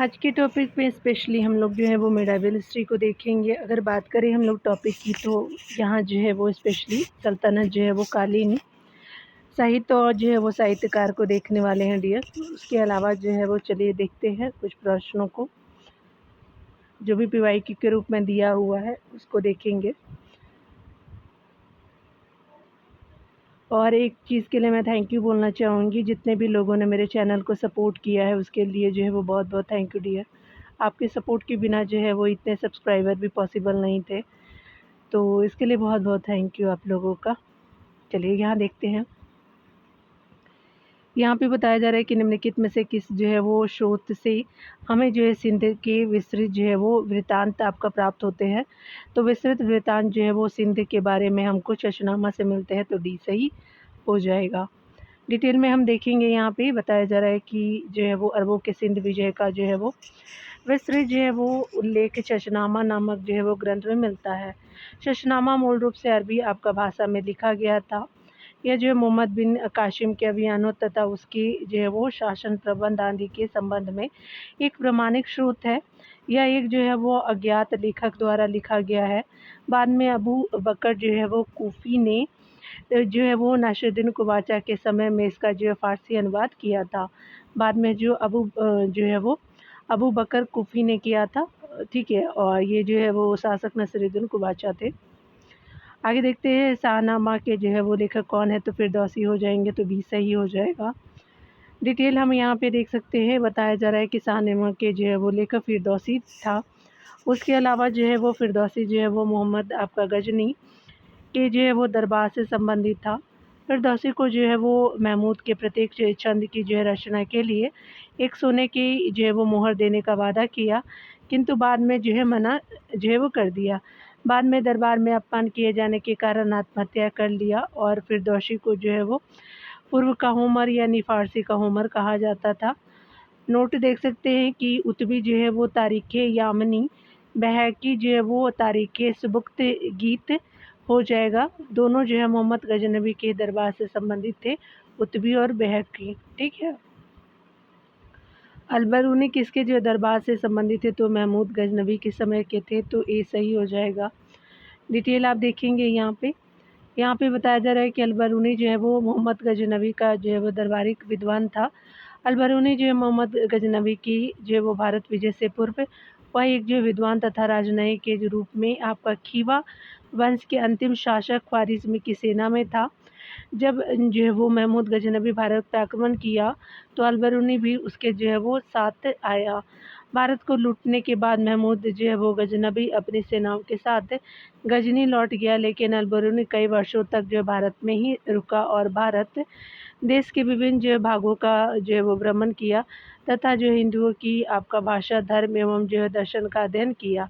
आज के टॉपिक पे स्पेशली हम लोग जो है वो मिडाइवल हिस्ट्री को देखेंगे। अगर बात करें हम लोग टॉपिक की तो यहाँ जो है वो स्पेशली सल्तनत जो है वो कालीन साहित्य और जो है वो साहित्यकार को देखने वाले हैं डियर। उसके अलावा जो है वो चलिए देखते हैं कुछ प्रश्नों को जो भी PYQ के रूप में दिया हुआ है उसको देखेंगे। और एक चीज़ के लिए मैं थैंक यू बोलना चाहूँगी, जितने भी लोगों ने मेरे चैनल को सपोर्ट किया है उसके लिए जो है वो बहुत बहुत थैंक यू डियर। आपके सपोर्ट के बिना जो है वो इतने सब्सक्राइबर भी पॉसिबल नहीं थे, तो इसके लिए बहुत बहुत थैंक यू आप लोगों का। चलिए यहाँ देखते हैं। यहाँ पे बताया जा रहा है कि निम्नलिखित में से किस जो है वो स्रोत से हमें जो है सिंध के विस्तृत जो है वो वृत्तांत आपका प्राप्त होते हैं। तो विस्तृत वृत्तांत जो है वो सिंध के बारे में हमको चशनामा से मिलते हैं, तो डी सही हो जाएगा। डिटेल में हम देखेंगे। यहाँ पे बताया जा रहा है कि जो है वो अरबों के सिंध विजय का जो है वो विस्तृत जो है वो उल्लेख चशनामा नामक जो है वो ग्रंथ में मिलता है। चशनामा मूल रूप से अरबी आपका भाषा में लिखा गया था। यह जो है मोहम्मद बिन कासिम के अभियानों तथा उसकी जो है वो शासन प्रबंध आदि के संबंध में एक प्रमाणिक स्रोत है। यह एक जो है वो अज्ञात लेखक द्वारा लिखा गया है। बाद में अबू बकर जो है वो कूफी ने जो है वो नासिरुद्दीन कुबाचा के समय में इसका जो है फ़ारसी अनुवाद किया था। बाद में जो जो है वो अबू बकर कूफी ने किया था, ठीक है। और ये जो है वो शासक नासिरुद्दीन कुबाचा थे। आगे देखते हैं शाहनामा के जो है वो लेखक कौन है, तो फिरदौसी हो जाएंगे, तो भी सही हो जाएगा। डिटेल हम यहाँ पे देख सकते हैं। बताया जा रहा है कि शाहनामा के जो है वो लेखक फिरदौसी था। उसके अलावा जो है वो फिरदौसी जो है वो मोहम्मद आपका गजनी के जो है वो दरबार से संबंधित था। फिरदौसी को जो है वो महमूद के प्रत्येक छंद की जो है रचना के लिए एक सोने की जो है वो मोहर देने का वादा किया, किंतु बाद में जो है मना जो है वो कर दिया। बाद में दरबार में अपमान किए जाने के कारण आत्महत्या कर लिया। और फिरदौसी को जो है वो पूर्व का होमर यानी फ़ारसी का होमर कहा जाता था। नोट देख सकते हैं कि उतबी जो है वो तारीख़ यामनी, बहकी जो है वो तारीख़ सुबुक्त गीत हो जाएगा। दोनों जो है मोहम्मद गजनबी के दरबार से संबंधित थे, उतबी और बहकी, ठीक है। अलबरूनी किसके जो दरबार से संबंधित थे, तो महमूद गजनबी के समय के थे, तो ए सही हो जाएगा। डिटेल आप देखेंगे यहाँ पे बताया जा रहा है कि अलबरूनी जो है वो मोहम्मद गजनबी का जो है वो दरबारी विद्वान था। अलबरूनी जो है मोहम्मद गजनबी की जो है वो भारत विजय से पूर्व वह एक जो विद्वान तथा राजनयिक के रूप में आपका खीवा वंश के अंतिम शासक ख्वारिज़मी की सेना में था। जब जो है वो महमूद गजनबी भारत पर आक्रमण किया तो अलबरूनी भी उसके जो है वो साथ आया। भारत को लूटने के बाद महमूद जो है वो गजनबी अपनी सेनाओं के साथ गजनी लौट गया, लेकिन अलबरूनी कई वर्षों तक जो है भारत में ही रुका और भारत देश के विभिन्न जो भागों का जो है वो भ्रमण किया तथा जो हिंदुओं की आपका भाषा, धर्म एवं जो है दर्शन का अध्ययन किया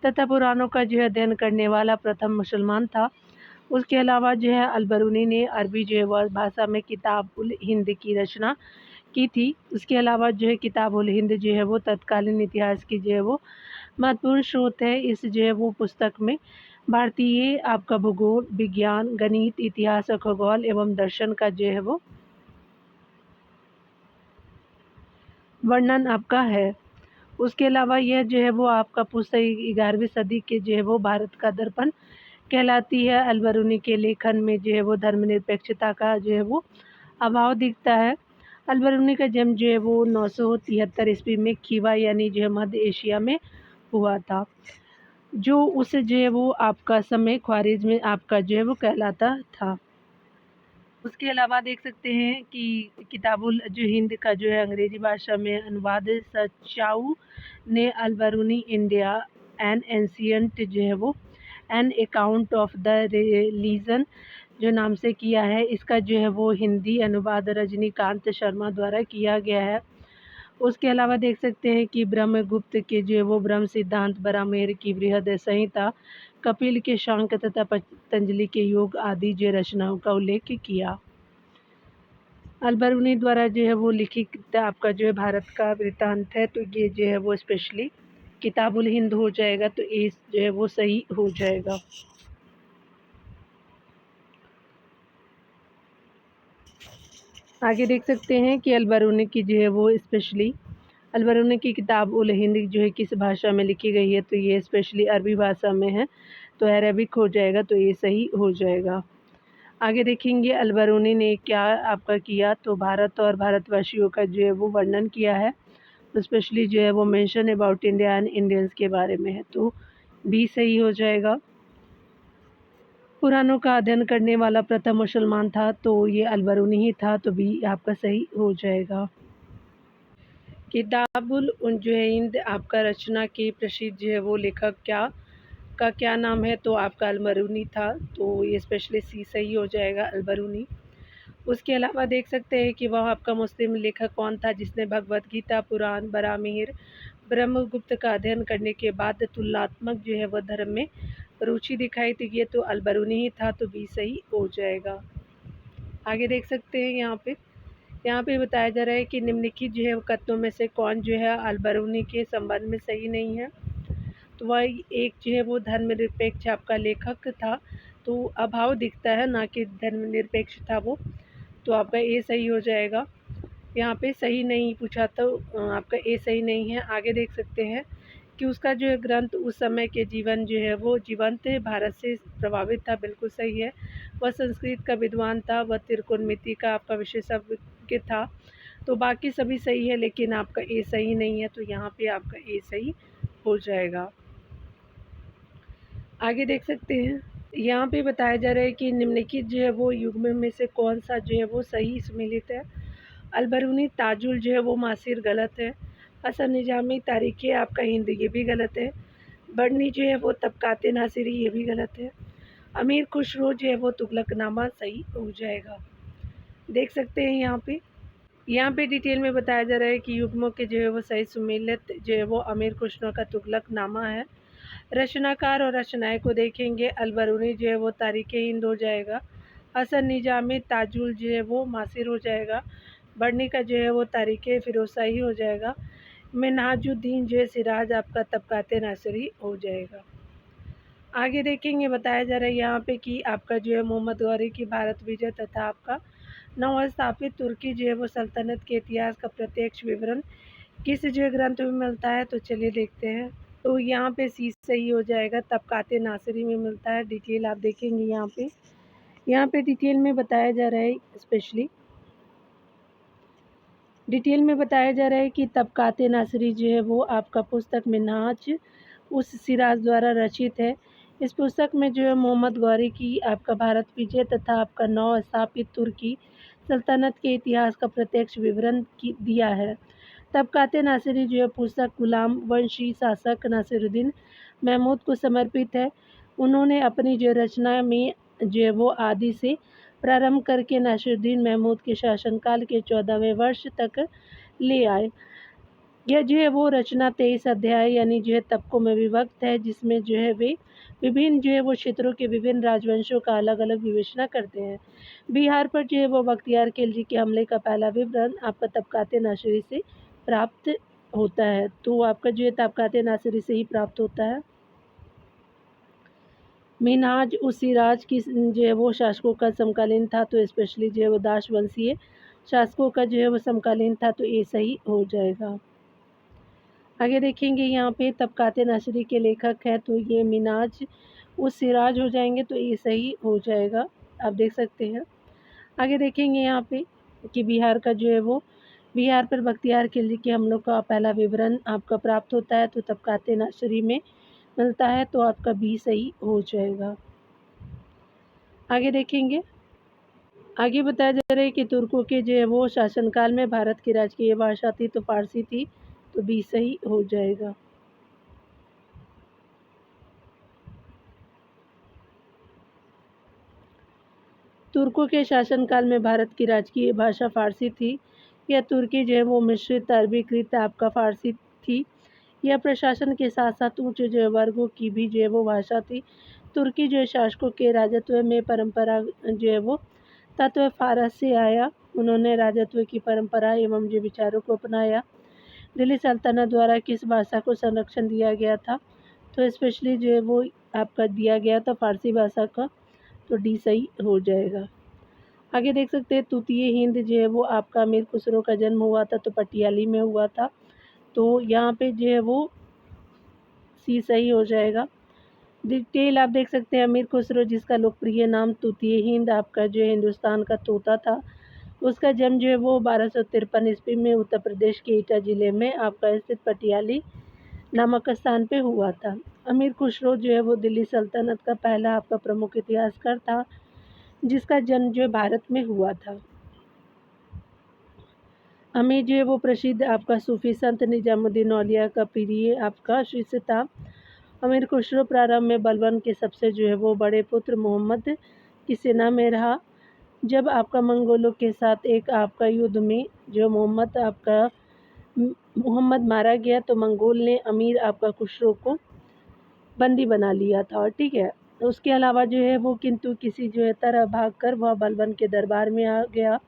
तथा पुराणों का जो है अध्ययन करने वाला प्रथम मुसलमान था। उसके अलावा जो है अलबरूनी ने अरबी जो है वह भाषा में किताब उल हिंद की रचना की थी। उसके अलावा जो है किताब उल हिंद जो है वो तत्कालीन इतिहास की जो है वो महत्वपूर्ण स्रोत है। इस जो है वो पुस्तक में भारतीय आपका भूगोल, विज्ञान, गणित, इतिहास और खगोल एवं दर्शन का जो है वो वर्णन आपका है। उसके अलावा यह जो है वो आपका पुस्तक 11वीं सदी के जो है वो भारत का दर्पण कहलाती है। अलबरूनी के लेखन में जो है वो धर्मनिरपेक्षता का जो है वो अभाव दिखता है। अलबरूनी का जन्म जो है वो 973 ईस्वी में खीवा यानी जो है मध्य एशिया में हुआ था, जो उस जो है वो आपका समय ख्वारिज़ में आपका जो है वो कहलाता था। उसके अलावा देख सकते हैं कि किताबुल जो हिंद का जो है अंग्रेज़ी भाषा में अनुवाद सचाऊ ने अलबरूनी इंडिया एन एंशियंट जो है वो an account of the religion जो नाम से किया है। इसका जो है वो हिंदी अनुवाद रजनीकांत शर्मा द्वारा किया गया है। उसके अलावा देख सकते हैं कि ब्रह्मगुप्त के जो है वो ब्रह्म सिद्धांत, बरामेर की बृहद संहिता, कपिल के शांक तथा पतंजलि के योग आदि जो रचनाओं का उल्लेख किया। अलबरूनी द्वारा जो है वो लिखित आपका जो है भारत का वृत्तांत है, तो ये जो है वो स्पेशली किताबुल हिंद हो जाएगा, तो ये जो है वो सही हो जाएगा। आगे देख सकते हैं कि अलबरूनी की जो है वो स्पेशली अलबरूनी की किताब उल हिंद जो है किस भाषा में लिखी गई है, तो ये स्पेशली अरबी भाषा में है, तो अरबिक हो जाएगा, तो ये सही हो जाएगा। आगे देखेंगे अलबरूनी ने क्या आपका किया, तो भारत और भारतवासियों का जो है वो वर्णन किया है, तो स्पेशली जो है वो mention about India and Indians के बारे में है, तो बी सही हो जाएगा। पुराणों का अध्ययन करने वाला प्रथम मुसलमान था, तो ये अलबरूनी ही था, तो बी आपका सही हो जाएगा। किताबुल हिंद आपका रचना के प्रसिद्ध जो है वो लेखक क्या नाम है, तो आपका अलबरूनी था, तो ये स्पेशली सी सही हो जाएगा, अलबरूनी। उसके अलावा देख सकते हैं कि वह आपका मुस्लिम लेखक कौन था जिसने भगवत गीता, पुराण, बरामीर, ब्रह्मगुप्त का अध्ययन करने के बाद तुलनात्मक जो है वह धर्म में रुचि दिखाई थी, ये तो अलबरूनी ही था, तो बी सही हो जाएगा। आगे देख सकते हैं यहाँ पे बताया जा रहा है कि निम्नलिखित जो है कथनों में से कौन जो है अलबरूनी के संबंध में सही नहीं है, तो वह एक जो है वो धर्मनिरपेक्ष आपका लेखक था, तो अभाव दिखता है ना कि धर्मनिरपेक्ष था वो, तो आपका ए सही हो जाएगा। यहाँ पे सही नहीं पूछा, तो आपका ए सही नहीं है। आगे देख सकते हैं कि उसका जो है ग्रंथ उस समय के जीवन जो है वो जीवंत भारत से प्रभावित था, बिल्कुल सही है। वह संस्कृत का विद्वान था, वह त्रिकोणमिति का आपका विशेषज्ञ था, तो बाकी सभी सही है, लेकिन आपका ए सही नहीं है, तो यहाँ पे आपका ए सही हो जाएगा। आगे देख सकते हैं यहाँ पे बताया जा रहा है कि निम्नलिखित जो है वो युग्म में से कौन सा जो है वो सही सम्मिलित है। अलबरूनी ताजुल जो है वो मासिर गलत है। हसन निजामी तारीख़ आपका हिंद ये भी गलत है। बर्नी जो है वो तबकात नासिरी ये भी गलत है। अमीर खुसरो जो है वो तुगलकनामा सही हो जाएगा। देख सकते हैं यहाँ पे डिटेल में बताया जा रहा है कि युग्मों के जो है वो सही सम्मिलित जो है वो अमीर खुसरो का तुगलकनामा है। रचनाकार और रचनाएँ को देखेंगे, अलबरूनी जो है वो तारीख़ हिंद हो जाएगा। हसन निजामी ताजुल जो है वो मासिर हो जाएगा। बर्नी का जो है वो तारीख़ फ़िरोज़शाही हो जाएगा। मिन्हाजुद्दीन जो है सिराज आपका तबकात नासिरी हो जाएगा। आगे देखेंगे बताया जा रहा है यहाँ पे कि आपका जो है मोहम्मद गौरी की भारत विजय तथा आपका नवस्थापित तुर्की जो है वो सल्तनत के इतिहास का प्रत्यक्ष विवरण किस जो है ग्रंथ में मिलता है, तो चलिए देखते हैं। तो यहाँ पे सी सही हो जाएगा, तबकात नासिरी में मिलता है। डिटेल आप देखेंगे यहाँ पे डिटेल में बताया जा रहा है, स्पेशली डिटेल में बताया जा रहा है कि तबकात नासिरी जो है वो आपका पुस्तक मिन्हाज उस सिराज द्वारा रचित है। इस पुस्तक में जो है मोहम्मद गौरी की आपका भारत विजय तथा आपका नव स्थापित तुर्की सल्तनत के इतिहास का प्रत्यक्ष विवरण दिया है। तबकात नासिरी जो है पुस्तक गुलाम वंशी शासक नासिरुद्दीन महमूद को समर्पित है। उन्होंने अपनी जो रचना में जो है वो आदि से प्रारंभ करके नासिरुद्दीन महमूद के शासनकाल के 14वें वर्ष तक ले आए। यह जो है वो रचना 23 अध्याय यानी जो है तबकों में विभक्त है, जिसमें जो है वे विभिन्न जो है वो क्षेत्रों के विभिन्न राजवंशों का अलग अलग विवेचना करते हैं। बिहार पर जो है वो बख्तियार खिलजी के हमले का पहला विवरण आपका तबकात नासिरी से प्राप्त होता है, तो आपका जो है तबकात नासिरी से ही प्राप्त होता है। मिन्हाज उस सिराज की जो है वो शासकों का समकालीन था, तो स्पेशली जो है वो दास वंशीय शासकों का जो है वो समकालीन था, तो ये सही हो जाएगा। आगे देखेंगे यहाँ पे तबकात नासिरी के लेखक है, तो ये मिन्हाज उस सिराज हो जाएंगे, तो ये सही हो जाएगा, आप देख सकते हैं। आगे देखेंगे यहाँ पे कि बिहार का जो है वो बिहार पर बख्तियार खिलजी के हमलों का पहला विवरण आपका प्राप्त होता है, तो तबकात नासिरी में मिलता है, तो आपका बी सही हो जाएगा। आगे देखेंगे आगे बताया जा रहा है कि तुर्कों के जो है वो शासनकाल में भारत की राजकीय भाषा थी, तो फारसी थी, तो बी सही हो जाएगा। तुर्कों के शासनकाल में भारत की राजकीय भाषा फारसी थी। यह तुर्की जो है वो मिश्रित अरबीकृत आपका फारसी थी। यह प्रशासन के साथ साथ उच्च जो है वर्गों की भी जो है वो भाषा थी। तुर्की जो है शासकों के राजत्व में परंपरा जो है वो तत्व फारस से आया। उन्होंने राजत्व की परंपरा एवं जो विचारों को अपनाया। दिल्ली सल्तनत द्वारा किस भाषा को संरक्षण दिया गया था, तो स्पेशली जो है वो आपका दिया गया था फारसी भाषा का, तो डी सही हो जाएगा। आगे देख सकते हैं तूतीय हिंद जो है वो आपका अमीर खुसरो का जन्म हुआ था, तो पटियाली में हुआ था, तो यहाँ पे जो है वो सी सही हो जाएगा। डिटेल आप देख सकते हैं, अमीर खुसरो जिसका लोकप्रिय नाम तूतिए हिंद आपका जो है हिंदुस्तान का तोता था, उसका जन्म जो है वो 1253 ईस्वी में उत्तर प्रदेश के एटा ज़िले में आपका स्थित पटियाली नामक स्थान पे हुआ था। अमीर खुसरो जो है वो दिल्ली सल्तनत का पहला आपका प्रमुख इतिहासकार था, जिसका जन्म जो है भारत में हुआ था। अमीर जो है वो प्रसिद्ध आपका सूफी संत निजामुद्दीन औलिया का प्रिय आपका शिष्य था। अमीर खुसरो प्रारंभ में बलबन के सबसे जो है वो बड़े पुत्र मोहम्मद की सेना में रहा। जब आपका मंगोलों के साथ एक आपका युद्ध में जो मोहम्मद मारा गया, तो मंगोल ने अमीर आपका खुसरो को बंदी बना लिया था, ठीक है। उसके अलावा जो है वो किंतु किसी जो है तरह भागकर वह बलबन के दरबार में आ गया।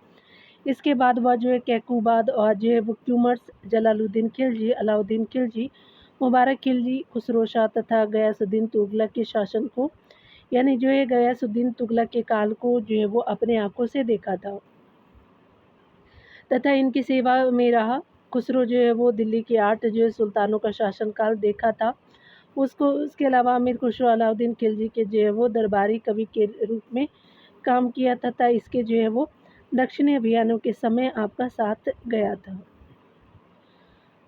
इसके बाद वह जो है कैकूबाद और जो है वो क्यूमर्स, जलालुद्दीन खिलजी, अलाउद्दीन खिलजी, मुबारक खिलजी, खुसरो शाह तथा गयासुद्दीन तुगलक के शासन को, यानी जो है गयासुद्दीन तुगलक के काल को जो है वो अपने आंखों से देखा था तथा इनकी सेवा में रहा। खुसरो जो है वो दिल्ली के 8 जो है सुल्तानों का शासनकाल देखा था। उसके अलावा अमीर खुसरो अलाउद्दीन खिलजी के जो है वो दरबारी कवि के रूप में काम किया तथा इसके जो है वो दक्षिणी अभियानों के समय आपका साथ गया था।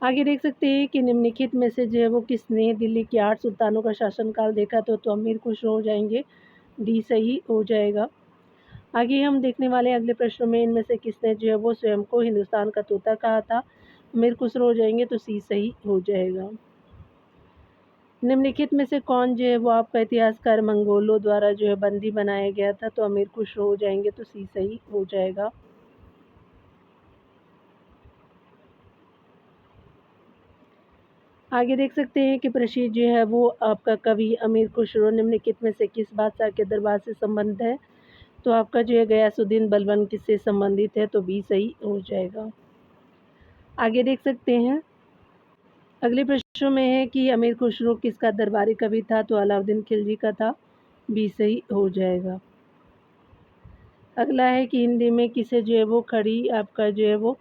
आगे देख सकते हैं कि निम्नलिखित में से जो है वो किसने दिल्ली के 8 सुल्तानों का शासनकाल देखा, तो अमीर खुसरो हो जाएंगे, डी सही हो जाएगा। आगे हम देखने वाले अगले प्रश्नों में इनमें से किसने जो है वो स्वयं को हिंदुस्तान का तोता कहा था। अमीर खुसरो हो जाएंगे, तो सी सही हो जाएगा। निम्नलिखित में से कौन जो है वो आपका इतिहासकार मंगोलों द्वारा जो है बंदी बनाया गया था, तो अमीर खुसरो हो जाएंगे, तो सी सही हो जाएगा। आगे देख सकते हैं कि प्रसिद्ध जो है वो आपका कवि अमीर खुसरो निम्नलिखित में से किस बादशाह के दरबार से संबंध है, तो आपका जो है गयासुद्दीन बलबन किससे संबंधित है, तो बी सही हो जाएगा। आगे देख सकते हैं अगले प्रश्नों में है कि अमीर खुसरो किसका दरबारी कवि था, तो अलाउद्दीन खिलजी का था, बी सही हो जाएगा। अगला है कि हिंदी में किसे जो है वो खड़ी आपका जो है वो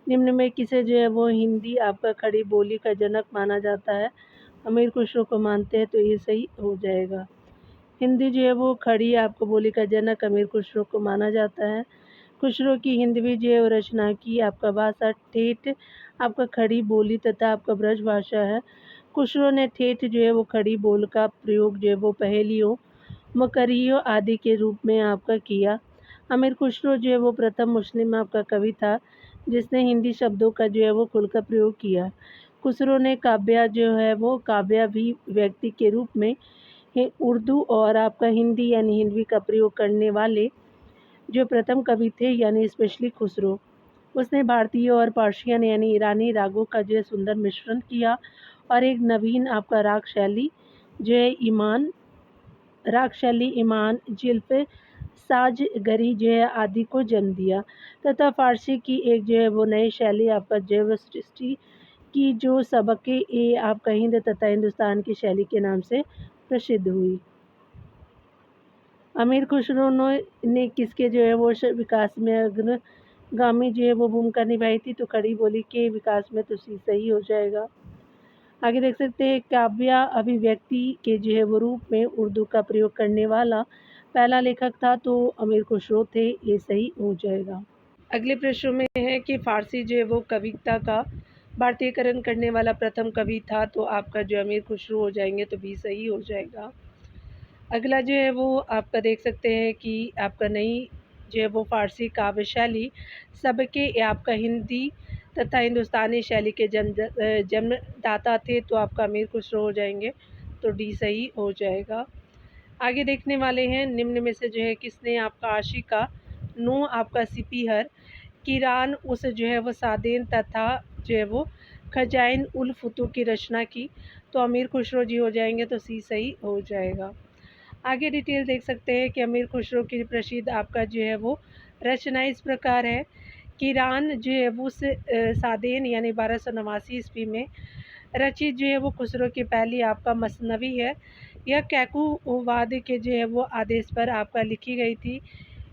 निम्न में किसे जो है वो हिंदी आपका खड़ी बोली का जनक माना जाता है। अमीर खुसरो को मानते हैं, तो ये सही हो जाएगा। हिंदी जो है वो खड़ी आपको बोली का जनक अमीर खुसरो को माना जाता है। खुसरो की हिंदवी जो है वो रचना की आपका भाषा ठेठ आपका खड़ी बोली तथा आपका ब्रज भाषा है। खुसरो ने ठेठ जो है वो खड़ी बोल का प्रयोग जो है वो पहेलियों, मकरियों आदि के रूप में आपका किया। अमीर खुसरो जो है वो प्रथम मुस्लिम आपका कवि था जिसने हिंदी शब्दों का जो है वो खुलकर प्रयोग किया। खुसरो ने काव्य जो है वो काव्य भी व्यक्ति के रूप में उर्दू और आपका हिंदी यानी हिंदवी का प्रयोग करने वाले जो प्रथम कवि थे, यानी स्पेशली खुसरो। उसने भारतीय और पर्शियन यानी ईरानी रागों का जो है सुंदर मिश्रण किया और एक नवीन आपका राग शैली जो है ईमान, जिल्फ, साजगरी जो है आदि को जन्म दिया तथा फारसी की एक जो है वो नई शैली आपका जैव सृष्टि की जो सबके ए आपका हिंद तथा हिंदुस्तान की शैली के नाम से प्रसिद्ध हुई। अमीर खुसरो ने किसके जो है वो विकास में अग्रगामी जो है वो भूमिका निभाई थी, तो खड़ी बोली के विकास में, तो सही हो जाएगा। आगे देख सकते हैं काव्य अभिव्यक्ति के जो है वो रूप में उर्दू का प्रयोग करने वाला पहला लेखक था, तो अमीर खुसरो थे, ये सही हो जाएगा। अगले प्रश्न में है कि फारसी जो है वो कविता का भारतीयकरण करने वाला प्रथम कवि था, तो आपका जो अमीर खुसरो हो जाएंगे, तो भी सही हो जाएगा। अगला जो है वो आपका देख सकते हैं कि आपका नई जो है वो फारसी काव्य शैली सबके आपका हिंदी तथा हिंदुस्तानी शैली के जन्मदाता थे, तो आपका अमीर खुसरो हो जाएंगे, तो डी सही हो जाएगा। आगे देखने वाले हैं निम्न में से जो है किसने आपका आशिका नो आपका सिपीहर किरान उस जो है वो सादेन तथा जो है वो खजाइन उल फुतू की रचना की, तो अमीर खुसरो जी हो जाएंगे, तो सी सही हो जाएगा। आगे डिटेल देख सकते हैं कि अमीर खुसरो की प्रसिद्ध आपका जो है वो रचना इस प्रकार है। किरान जो है वो सादेन यानी 1289 ईस्वी में रचित जो है वो खुसरो की पहली आपका मसनवी है। यह कैकूबाद के जो है वो आदेश पर आपका लिखी गई थी।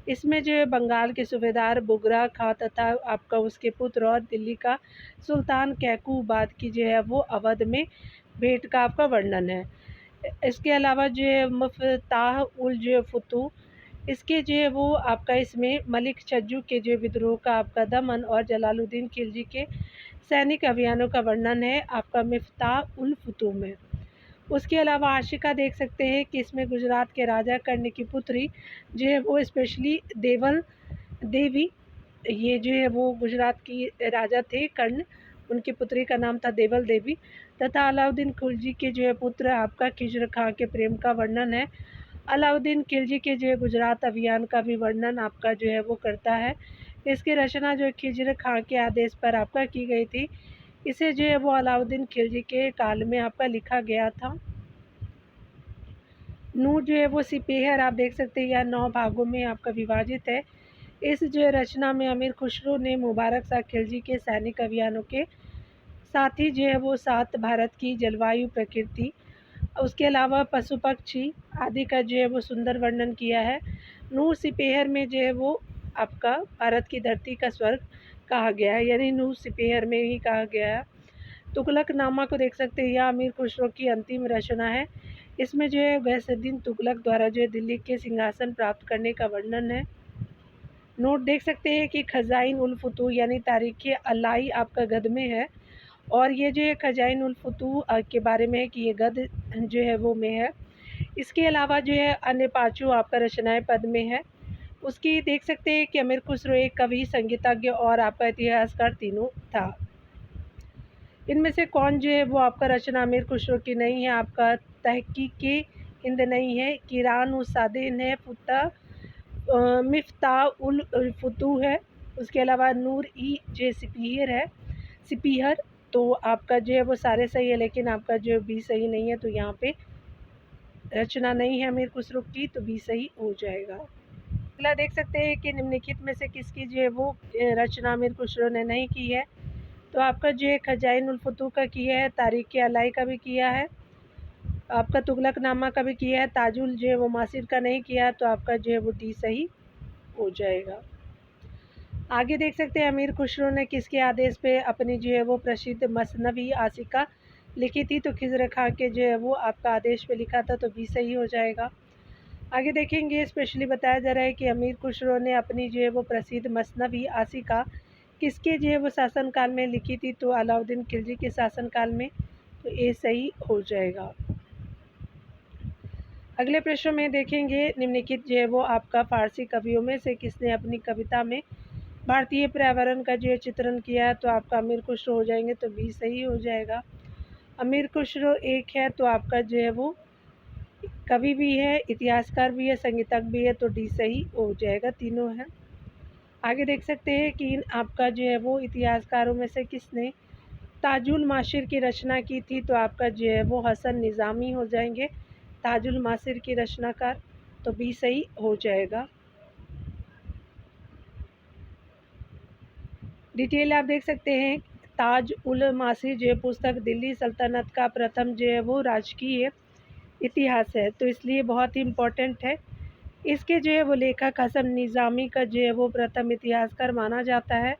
इसमें जो है बंगाल के सूबेदार बुगरा खां तथा आपका उसके पुत्र और दिल्ली का सुल्तान कैकूबाद की जो है वो अवध में भेंट का आपका वर्णन है। इसके अलावा जो है मुफ्ताह उल जो फुतू, इसके जो है वो आपका इसमें मलिक छज्जू के जो विद्रोह का आपका दमन और जलालुद्दीन खिलजी के सैनिक अभियानों का वर्णन है आपका मिफ्ताह उल फुतू में। उसके अलावा आशिका देख सकते हैं कि इसमें गुजरात के राजा कर्ण की पुत्री जो है वो स्पेशली देवल देवी, ये जो है वो गुजरात की राजा थे कर्ण, उनकी पुत्री का नाम था देवल देवी, तथा अलाउद्दीन खिलजी के जो है पुत्र आपका खिजर खां के प्रेम का वर्णन है। अलाउद्दीन खिलजी के जो है गुजरात अभियान का भी वर्णन आपका जो है वो करता है। इसकी रचना जो है खिजर खां के आदेश पर आपका की गई थी। इसे जो है वो अलाउद्दीन खिलजी के काल में आपका लिखा गया था। नूर जो है वो सिपेहर आप देख सकते हैं, यह 9 भागों में आपका विभाजित है। इस जो है रचना में अमीर खुसरो ने मुबारक शाह खिलजी के सैनिक अभियानों के साथ ही जो है वो 7 भारत की जलवायु, प्रकृति, उसके अलावा पशु पक्षी आदि का जो है वो सुंदर वर्णन किया है। नूर सिपेहर में जो है वो आपका भारत की धरती का स्वर्ग कहा गया है, यानी नूर सिपेहर में ही कहा गया है। तुगलकनामा को देख सकते हैं, यह अमीर खुसरो की अंतिम रचना है। इसमें जो है गैसुद्दीन तुगलक द्वारा जो है दिल्ली के सिंहासन प्राप्त करने का वर्णन है। नोट देख सकते हैं कि खजाइन उल फुतूह यानी तारीख़ अलाई आपका गद में है, और ये जो है खजाइन उल फुतूह के बारे में है कि ये गद जो है वो में है। इसके अलावा जो है अन्य पाँचों आपका रचनाएं पद में है। उसकी देख सकते हैं कि अमीर खुसरो एक कवि, संगीतज्ञ और आपका इतिहासकार तीनों था। इनमें से कौन जो है वो आपका रचना अमीर खुसरो की नहीं है? आपका तहकीकी हिंद नहीं है, किरान उस सादिन है, मिफ्ताह उल फुतूह है, उसके अलावा नूर ई जे सिपीहर है, सिपीहर। तो आपका जो है वो सारे सही है, लेकिन आपका जो बी सही नहीं है, तो यहाँ पे रचना नहीं है अमीर खुसरो की, तो बी सही हो जाएगा। अगला देख सकते हैं कि निम्नलिखित में से किसकी जो है वो रचना अमीर खुसरो ने नहीं की है? तो आपका जो है खजाइन उल फुतूह का किया है, तारीख़ अलाई का भी किया है, आपका तुगलकनामा का भी किया है, ताजुल जो है वो मासिर का नहीं किया, तो आपका जो है वो डी सही हो जाएगा। आगे देख सकते हैं अमीर खुसरो ने किसके आदेश पे अपनी जो है वो प्रसिद्ध मसनवी आशिका लिखी थी? तो खिज़र खां के जो है वो आपका आदेश पे लिखा था, तो बी सही हो जाएगा। आगे देखेंगे, स्पेशली बताया जा रहा है कि अमीर खुसरो ने अपनी जो है वो प्रसिद्ध मसनवी आशिका किसके जो है वो शासनकाल में लिखी थी? तो अलाउद्दीन खिलजी के शासनकाल में, तो ए सही हो जाएगा। अगले प्रश्न में देखेंगे, निम्नलिखित जो है वो आपका फ़ारसी कवियों में से किसने अपनी कविता में भारतीय पर्यावरण का जो है चित्रण किया है? तो आपका अमीर खुसरो हो जाएंगे, तो बी सही हो जाएगा। अमीर खुसरो एक है, तो आपका जो है वो कवि भी है, इतिहासकार भी है, संगीतज्ञ भी है, तो डी सही हो जाएगा, तीनों हैं। आगे देख सकते हैं कि आपका जो है वो इतिहासकारों में से किसने ताजुल मासिर की रचना की थी? तो आपका जो है वो हसन निज़ामी हो जाएंगे, ताजुल मासिर की रचनाकार, तो बी सही हो जाएगा। डिटेल आप देख सकते हैं, ताज उल मासिर जो है पुस्तक दिल्ली सल्तनत का प्रथम जो है वो राजकीय इतिहास है, तो इसलिए बहुत ही इम्पोर्टेंट है। इसके जो है वो लेखक हसन निज़ामी का जो है वो प्रथम इतिहासकार माना जाता है।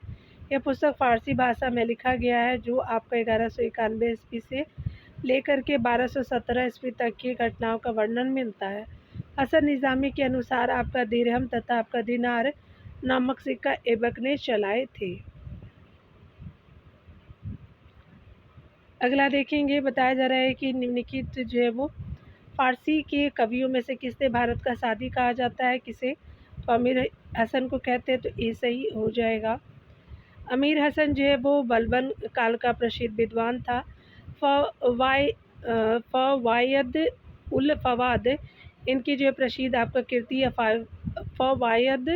यह पुस्तक फ़ारसी भाषा में लिखा गया है, जो आपका 1191 ईस्वी से लेकर के 1217 ईस्वी तक की घटनाओं का वर्णन मिलता है। हसन निज़ामी के अनुसार आपका दिरहम तथा आपका दिनार नामक सिक्का ऐबक ने चलाए थे। अगला देखेंगे, बताया जा रहा है कि निम्नलिखित जो है वो फ़ारसी के कवियों में से किसने भारत का सादी कहा जाता है? किसे? तो अमीर हसन को कहते हैं, तो ए सही हो जाएगा। अमीर हसन जो है वो बलबन काल का प्रसिद्ध विद्वान था। फ़वायद उल फ़वाद इनकी जो है प्रसिद्ध आपका कृति है, फ़वायद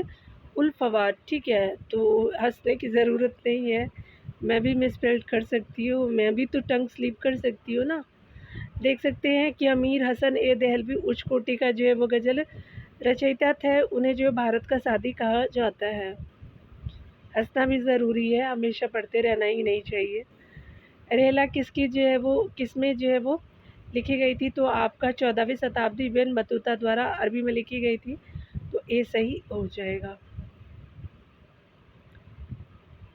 उल फ़वाद, ठीक है। तो हंसने की ज़रूरत नहीं है, मैं भी मिसस्पेल्ड कर सकती हूँ, मैं भी तो टंग स्लिप कर सकती हूँ ना। देख सकते हैं कि अमीर हसन ए देहलवी उच्च कोटि का जो है वो गज़ल रचयिता थे। उन्हें जो है भारत का सादी कहा जाता है। हंसना भी ज़रूरी है, हमेशा पढ़ते रहना ही नहीं चाहिए। रेला किसकी जो है वो किसमें जो है वो लिखी गई थी? तो आपका 14वीं शताब्दी इब्न बतूता द्वारा अरबी में लिखी गई थी। तो ए सही हो जाएगा।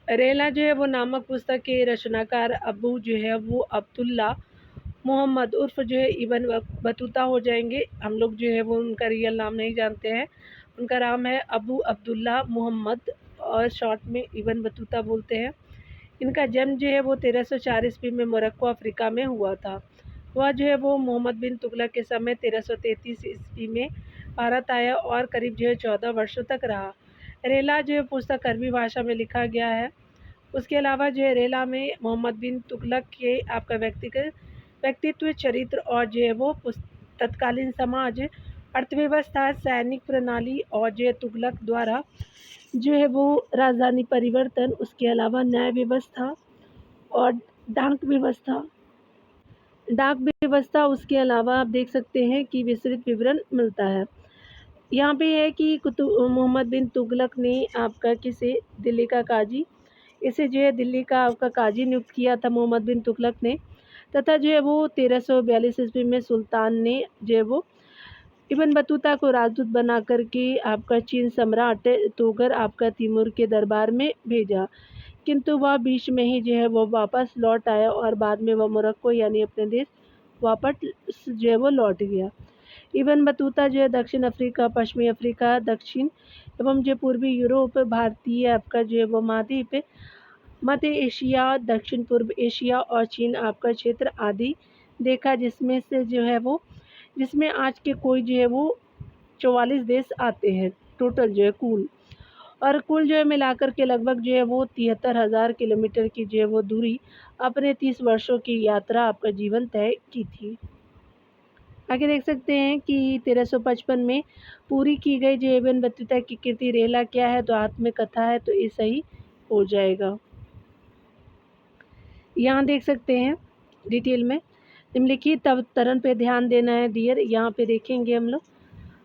रेला जो है वो नामक पुस्तक के रचनाकार अबू जो है वो अब्दुल्ला मोहम्मद उर्फ जो है इब्न बतूता हो जाएंगे। हम लोग जो है वो उनका रियल नाम नहीं जानते हैं। उनका नाम है अबू अब्दुल्ला मोहम्मद और शॉर्ट में इब्न बतूता बोलते हैं। इनका जन्म जो है वो 1304 ईस्वी में मोरक्को अफ्रीका में हुआ था। वह जो है वो मोहम्मद बिन तुगलक के समय 1333 ईस्वी में भारत आया और करीब जो है 14 वर्षों तक रहा। रेला जो है पुस्तक अरबी भाषा में लिखा गया है। उसके अलावा जो है रेला में मोहम्मद बिन तुगलक के आपका व्यक्तित्व, चरित्र और जो है वो तत्कालीन समाज, अर्थव्यवस्था, सैनिक प्रणाली और जो है तुगलक द्वारा जो है वो राजधानी परिवर्तन, उसके अलावा न्याय व्यवस्था और डाक व्यवस्था डाक व्यवस्था उसके अलावा आप देख सकते हैं कि विस्तृत विवरण मिलता है। यहाँ पे है कि मोहम्मद बिन तुगलक ने आपका किसे दिल्ली का काजी इसे जो है दिल्ली का आपका काजी नियुक्त किया था मोहम्मद बिन तुगलक ने, तथा जो है वो 1342 ईस्वी में सुल्तान ने जो है वो इब्न बतूता को राजदूत बना कर के आपका चीन सम्राट तोगर आपका तिमूर के दरबार में भेजा, किंतु वह बीच में ही जो है वो वापस लौट आया और बाद में वह मोरक्को यानी अपने देश वापस जो है वो लौट गया। इब्न बतूता जो है दक्षिण अफ्रीका, पश्चिमी अफ्रीका, दक्षिण एवं जो पूर्वी यूरोप, भारतीय आपका जो है वो महाद्वीप, मध्य एशिया, दक्षिण पूर्व एशिया और चीन आपका क्षेत्र आदि देखा, जिसमें से जो है वो जिसमें आज के कोई जो है वो 44 देश आते हैं टोटल जो है कुल जो है मिलाकर के लगभग जो है वो 73,000 किलोमीटर की जो है वो दूरी अपने 30 वर्षों की यात्रा आपका जीवन तय की थी। आगे देख सकते हैं कि 1355 में पूरी की गई जो इब्न बतूता की कृति रेला क्या है, तो आत्मकथा है, तो ये सही हो जाएगा। यहाँ देख सकते हैं डिटेल में निम्नलिखित अवतरण पे ध्यान देना है डियर। यहाँ पे देखेंगे हम लोग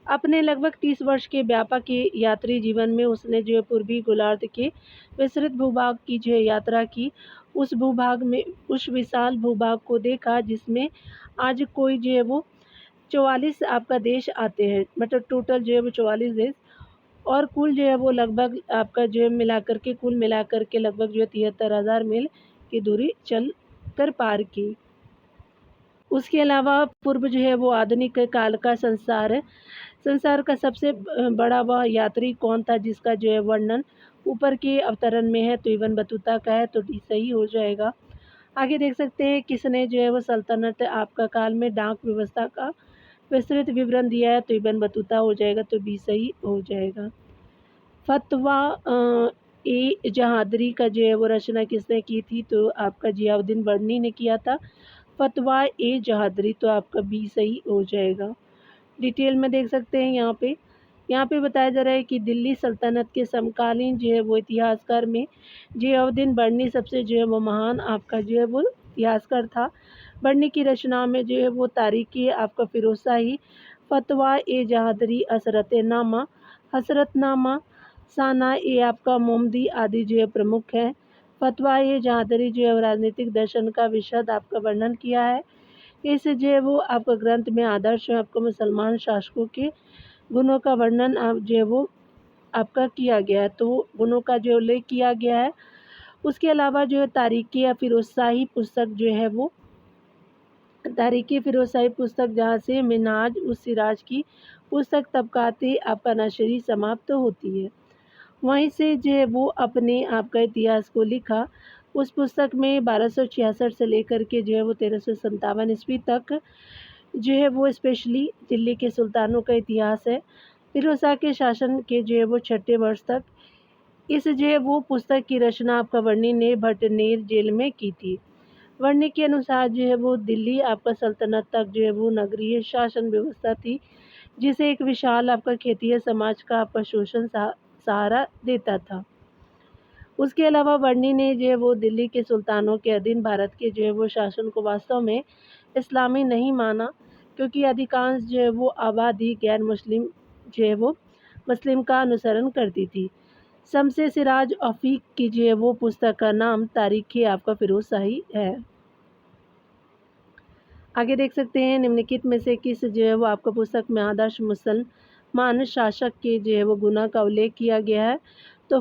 अपने लगभग 30 वर्ष के व्यापक यात्री जीवन में उसने जो है पूर्वी गोलार्ध के विस्तृत भूभाग की जो है यात्रा की। उस विशाल भूभाग को देखा जिसमें आज कोई जो है वो 44 आपका देश आते हैं, मतलब टोटल जो है वो 44 देश, और कुल जो है वो लगभग आपका जो है कुल मिलाकर के लगभग जो है 73,000 मील की दूरी चल कर पार की। उसके अलावा पूर्व जो है वो आधुनिक काल का संसार का सबसे बड़ा वह यात्री कौन था जिसका जो है वर्णन ऊपर के अवतरण में है, तो इब्न बतूता का है, तो डी सही हो जाएगा। आगे देख सकते हैं किसने जो है वो सल्तनत आपका काल में डाक व्यवस्था का विस्तृत विवरण दिया है, तो इब्न बतूता हो जाएगा, तो बी सही हो जाएगा। फतवा ए जहादरी का जो है वो रचना किसने की थी, तो आपका जियाउद्दीन बर्नी ने किया था। फतवा ए जहादरी, तो आपका बी सही हो जाएगा। डिटेल में देख सकते हैं यहाँ पे बताया जा रहा है कि दिल्ली सल्तनत के समकालीन जो है वो इतिहासकार में जियाउद्दीन बर्नी सबसे जो है वो महान आपका जो है वो इतिहासकार था। बर्नी की रचना में जो है वो तारीखी आपका फिरोजशाही, फतवा ए जहादरी, हसरतनामा, साना ए आपका मोमदी आदि जो है प्रमुख है। फतवा ए जहादरी जो है राजनीतिक दर्शन का विशद आपका वर्णन किया है। इस जो है वो आपका ग्रंथ में आदर्श आपको मुसलमान शासकों के गुणों का वर्णन आप जो है वो आपका किया गया है, तो गुणों का जो उल्लेख किया गया है। उसके अलावा जो है तारीखी फिरोजशाही पुस्तक जहाँ से मिनाज उस सिराज की पुस्तक तबकाते आपका नशरी समाप्त होती है, वहीं से जो है वो अपने आपका इतिहास को लिखा। उस पुस्तक में 1266 से लेकर के जो है वो 1357 ईस्वी तक जो है वो स्पेशली दिल्ली के सुल्तानों का इतिहास है। फिरोज शाह के शासन के जो है वो 6ठे वर्ष तक इस जो है वो पुस्तक की रचना आपका वर्णी ने भटनेर जेल में की थी। वर्णी के अनुसार जो है वो दिल्ली आपका सल्तनत तक जो है वो नगरीय शासन व्यवस्था थी, जिसे एक विशाल आपका खेतीय समाज का आपका शोषण सहारा देता था। उसके अलावा वर्णी ने जो है वो दिल्ली के सुल्तानों के अधीन भारत के जो है वो शासन को वास्तव में इस्लामी नहीं माना, क्योंकि अधिकांश जो है वो आबादी गैर मुस्लिम जो है वो मुस्लिम का अनुसरण करती थी। शम्से सिराज अफीक की जो है वो पुस्तक का नाम तारीख़ आपका फिरोजशाही है। आगे देख सकते हैं निम्नलिखित में से किस जो है वो आपका पुस्तक में आदर्श मान शासक के जो है वो गुनाह का उल्लेख किया गया है, तो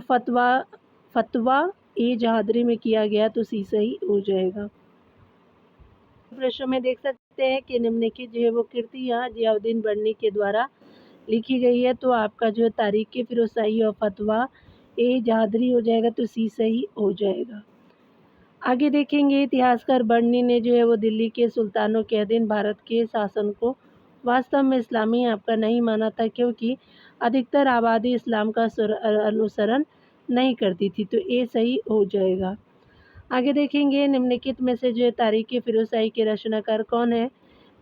फतवा ए जहादरी में किया गया तो सी सही हो जाएगा। प्रश्न में देख सकते हैं कि निम्नलिखित जो है वो कृति यहाँ जियाउद्दीन बर्नी के द्वारा लिखी गई है, तो आपका जो है तारीख फिरोज़शाही और फतवा ए जहादरी हो जाएगा तो सी सही हो जाएगा। आगे देखेंगे इतिहासकार बर्नी ने जो है वो दिल्ली के सुल्तानों के अधीन भारत के शासन को वास्तव में इस्लामी आपका नहीं माना था, क्योंकि अधिकतर आबादी इस्लाम का अनुसरण नहीं करती थी, तो ये सही हो जाएगा। आगे देखेंगे निम्नलिखित में से जो है तारीख फिरोज़शाही के रचनाकार कौन है,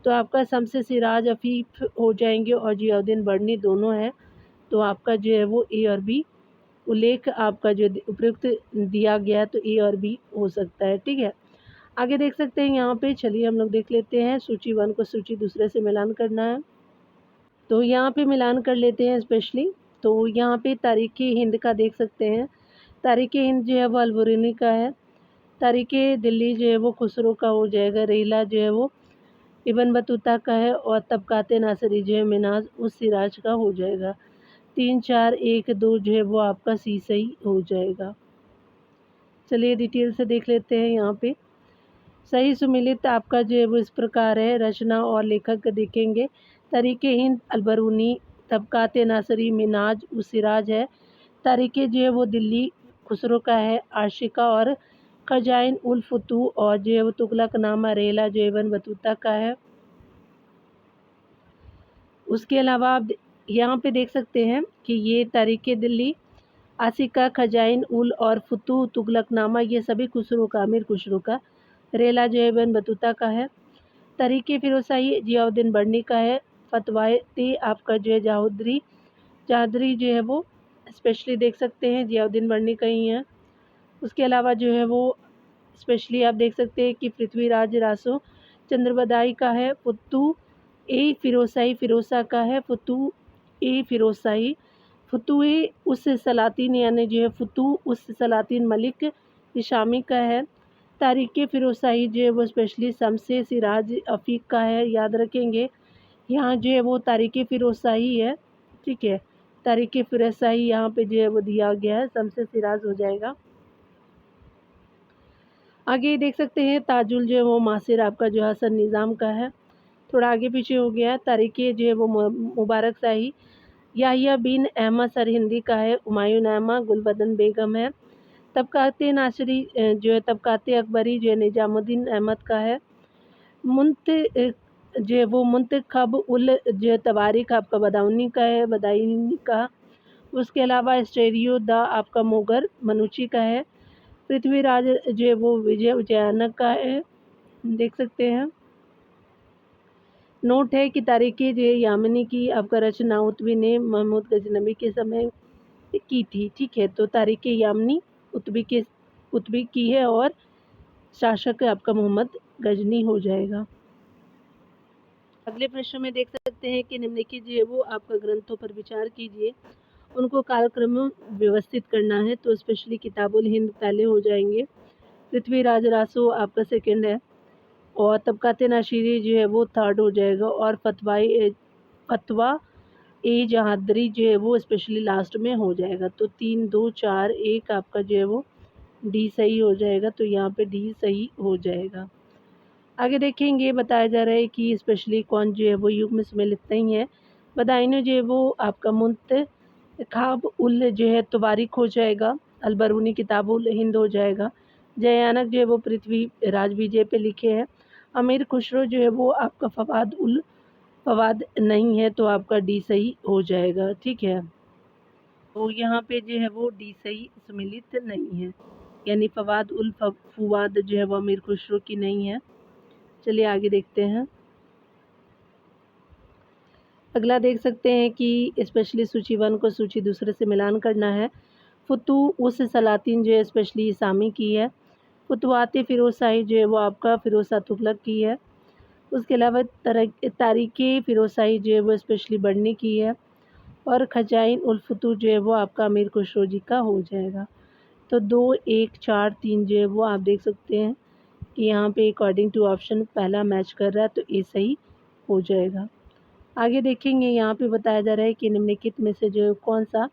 तो आपका शम्स सिराज अफीफ हो जाएंगे और जियाउद्दीन बर्नी दोनों हैं, तो आपका जो है वो ए और बी उल्लेख आपका जो उपयुक्त दिया गया तो ए और बी हो सकता है। ठीक है, आगे देख सकते हैं यहाँ पे, चलिए हम लोग देख लेते हैं सूची 1 को सूची दूसरे से मिलान करना है, तो यहाँ पे मिलान कर लेते हैं स्पेशली। तो यहाँ पे तारीख़ हिंद का देख सकते हैं, तारीख़ हिंद जो है वो अलबरूनी का है, तारीख़ दिल्ली जो है वो खुसरो का हो जाएगा, रेला जो है वो इब्न बतूता का है, और तबकात नासिरी जो है मिनाज उस सिराज का हो जाएगा। 3, 4, 1, 2 जो है वो आपका सी सही हो जाएगा। चलिए डिटेल से देख लेते हैं यहाँ पे। सही सुमिलित आपका जो है वो इस प्रकार है, रचना और लेखक देखेंगे, तारीख़ हिंद अलबरूनी, तबकात नासिरी मिनाज उस सिराज है, तारीख़ जो है वो दिल्ली खुसरो का है, आशिका और खजाइन उल फुतूह, और जो है वो तुगलकनामा रेला जो इब्न बतूता का है। उसके अलावा आप यहाँ पे देख सकते हैं कि ये तारीख़ दिल्ली, आशिका, खजाइन उल और फुतूह, तुगलकनामा ये सभी खुसरो का, अमीर खुसरो का, रेला जो है इब्न बतूता का है, तारीख़ फिरोज़शाही जियाउद्दीन बर्नी का है, फतवाए आपका जो है जहादरी जो है वो स्पेशली देख सकते हैं जियाउद्दीन बर्नी का ही है। उसके अलावा जो है वो स्पेशली आप देख सकते हैं कि पृथ्वीराज रासो चंद्रबदाई का है, फुतूह ए फिरोज़शाही फिरोज़ा का है, फुतूह ए फिरोज़शाही, फुतूह उस सलातीन यानी जो है फुतूह उस सलातीन मलिक हिशामी का है, तारीख़ फिरोज़शाही जो है वो स्पेशली शम्स सिराज अफ़ीक का है। याद रखेंगे यहाँ जो है वो तारीख़ फिरोज़शाही है, ठीक है, तारीख़ फिरोज़शाही यहाँ पे जो है वो दिया गया है, शम्स सिराज हो जाएगा। आगे देख सकते हैं ताजुल जो है वो मासिर आपका जो हसन निज़ाम का है, थोड़ा आगे पीछे हो गया है, तारीख़ जो है वो मुबारक शाही याहिया बिन अहमद सरहिंदी का है, हुमायूं नामा गुलबदन बेगम है, तबकात नासिरी जो है तबकात अकबरी जो है निजामुद्दीन अहमद का है, जो है वो मुंतखब उल जो है तवारीख आपका बदायूनी का है, बदायूनी का। उसके अलावा स्टेरियो द आपका मोगर मनुची का है, पृथ्वीराज जो है वो विजयानक का है, देख सकते हैं। नोट है कि तारीख़ जो है यामिनी की आपका रचना उत्बी ने महमूद गजनबी के समय की थी, ठीक है, तो तारीख़ यामिनी उत्बी की है और शासक आपका मोहम्मद गजनी हो जाएगा। अगले प्रश्न में देख सकते हैं कि निम्नलिखित जो है वो आपका ग्रंथों पर विचार कीजिए, उनको कालक्रम में व्यवस्थित करना है, तो स्पेशली किताबुल हिंद पहले हो जाएंगे, पृथ्वीराज रासो आपका सेकंड है, और तबकात नासिरी जो है वो थर्ड हो जाएगा, और फतवा ए जहादरी जो है वो स्पेशली लास्ट में हो जाएगा, तो 3, 2, 4, 1 आपका जो है वो डी सही हो जाएगा, तो यहाँ पे डी सही हो जाएगा। आगे देखेंगे बताया जा रहा है कि स्पेशली कौन जो है वो युग्म सम्मिलित नहीं है, बदायूनी जो है वो आपका मुंतखाब उल जो है तवारीख हो जाएगा, अलबरूनी किताबुल हिंद हो जाएगा, जयानक जो है वो पृथ्वीराज विजय पे लिखे हैं, अमीर खुसरो जो है वो आपका फवाद नहीं है, तो आपका डी सही हो जाएगा, ठीक है। तो यहाँ पे जो है वो डी सही सम्मिलित नहीं है, यानी फवाद जो है वो अमीर खुसरो की नहीं है। चलिए आगे देखते हैं। अगला देख सकते हैं कि स्पेशली सूची 1 को सूची दूसरे से मिलान करना है, फुतूह उस सलातीन जो है स्पेशली इसामी की है, फुतवात फिरोज़शाही जो है वो आपका फिरोज़शाह तुगलक की है, उसके अलावा तारीख़ फिरोज़शाही जो है वो स्पेशली बर्नी की है, और खजाइन उल फुतूह जो है वो आपका अमीर खुसरो जी का हो जाएगा। तो 2, 1, 4, 3 जो है वो आप देख सकते हैं कि यहाँ पे अकॉर्डिंग टू ऑप्शन पहला मैच कर रहा है, तो ए सही हो जाएगा। आगे देखेंगे यहाँ पे बताया जा रहा है कि निम्नलिखित में से जो कौन सा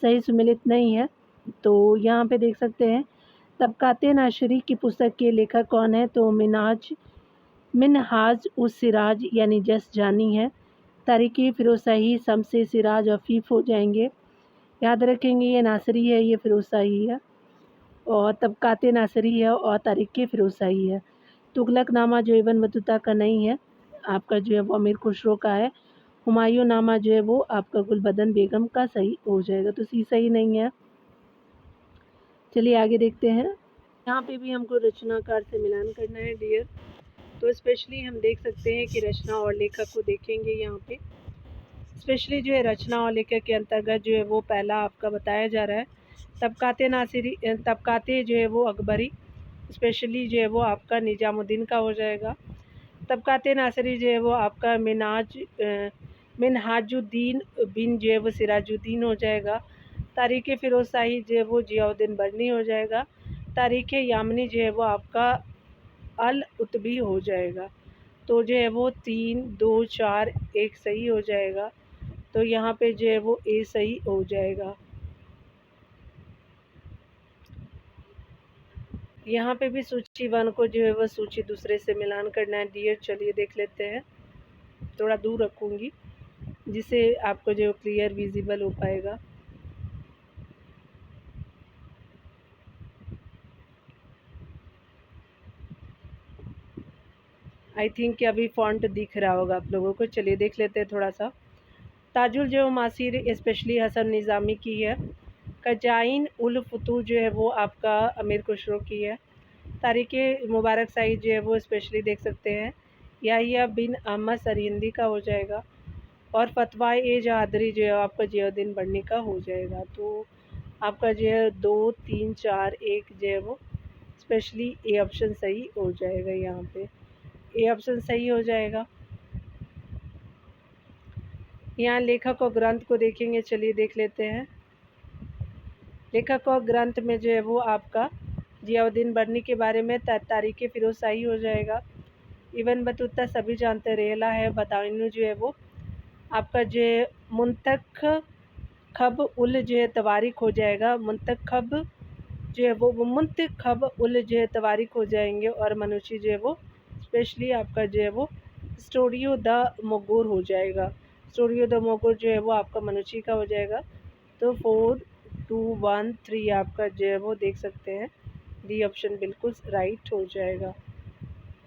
सही सुमेलित नहीं है। तो यहाँ पे देख सकते हैं तबकाते नाशरी की पुस्तक के लेखक कौन है, तो मिनहाज उस सिराज यानी जस जानी है। तारीखी फ़िरोज़शाही सम से सिराज और फ़ीफ हो जाएंगे। याद रखेंगे ये नासरी है, ये फ़िरोज़शाही है, और तबकाते नासरी है और तारीख़ फ़िरोज़शाही है। तुगलकनामा जो इब्न बतूता का नहीं है, आपका जो है वो अमीर खुसरो का है। हुमायूं नामा जो है वो आपका गुलबदन बेगम का सही हो जाएगा, तो सी सही नहीं है। चलिए आगे देखते हैं। यहाँ पे भी हमको रचनाकार से मिलान करना है डियर। तो स्पेशली हम देख सकते हैं कि रचना और लेखक को देखेंगे यहाँ पे। स्पेशली जो है रचना और लेखक के अंतर्गत जो है वो पहला आपका बताया जा रहा है तबकाते नासिरी, तबकाते जो है वो अकबरी, स्पेशली जो है वो आपका निजामुद्दीन का हो जाएगा। तबकाते नासिरी जो है वो आपका मिनहाजुद्दीन बिन जो है वो सिराजुद्दीन हो जाएगा। तारीख़ फ़िरोज़शाही जो है वो जियाउद्दीन बरनी हो जाएगा। तारीख़ यामनी जो है वो आपका अल उतबी हो जाएगा। तो जो है वो 3, 2, 4, 1 सही हो जाएगा। तो यहाँ पे जो है वो ए सही हो जाएगा। यहाँ पे भी सूची 1 को जो है वो सूची दूसरे से मिलान करना है डियर। चलिए देख लेते हैं, थोड़ा दूर रखूँगी जिससे आपको जो क्लियर विजिबल हो पाएगा। आई थिंक कि अभी फ़ॉन्ट दिख रहा होगा आप लोगों को। चलिए देख लेते हैं थोड़ा सा। ताजुल जो मासीर स्पेशली हसन निज़ामी की है। कजाइन उल फतूह जो है वो आपका अमीर खुसरो की है। तारीख़ मुबारक शाही जो है वो स्पेशली देख सकते हैं याहिया बिन अहमद सरहिंदी का हो जाएगा। और फतवा ए जहादरी जो है आपका जियाउद्दीन बरनी का हो जाएगा। तो आपका जो है 2, 3, 4, 1 जो है वो स्पेशली ए ऑप्शन सही हो जाएगा। यहाँ पे ए ऑप्शन सही हो जाएगा। यहाँ लेखक और ग्रंथ को देखेंगे। चलिए देख लेते हैं। लेखक और ग्रंथ में जो है वो आपका जियाउद्दीन बरनी के बारे में तारीख़ फ़िरोज़शाही हो जाएगा। इब्न बतूता सभी जानते हैं, रेला है। बदायूं जो है वो आपका जो है मुंतखब उल जो है तवारीख़ हो जाएगा। मुंतखब जो है वो मुंतखब उल जो है तवारीख़ हो जाएंगे। और मनुची जो है वो स्पेशली आपका जो है वो स्टोरियो द मोगुर हो जाएगा। स्टोरियो द मोगुर जो है वो आपका मनुची का हो जाएगा। तो 4, 2, 1, 3 आपका जो है वो देख सकते हैं डी ऑप्शन बिल्कुल राइट हो जाएगा।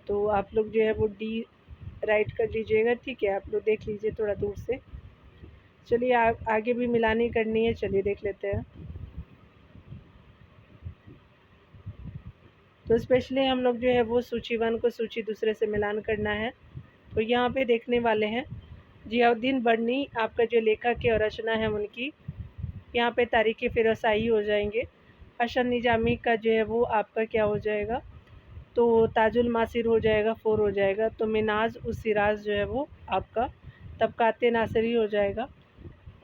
तो आप लोग जो है वो डी राइट कर लीजिएगा, ठीक है। आप लोग देख लीजिए थोड़ा दूर से। चलिए आगे भी मिलानी करनी है, चलिए देख लेते हैं। तो स्पेशली हम लोग जो है वो सूची 1 को सूची दूसरे से मिलान करना है। तो यहाँ पे देखने वाले हैं जियाउद्दीन बरनी आपका जो लेखक है और रचना है उनकी। यहाँ पे तारीख़ फ़िरोज़शाही हो जाएंगे। हसन निजामी का जो है वो आपका क्या हो जाएगा, तो ताजुल मासिर हो जाएगा, 4 हो जाएगा। तो मिनाज उस सिराज जो है वो आपका तबकाते नासरी हो जाएगा।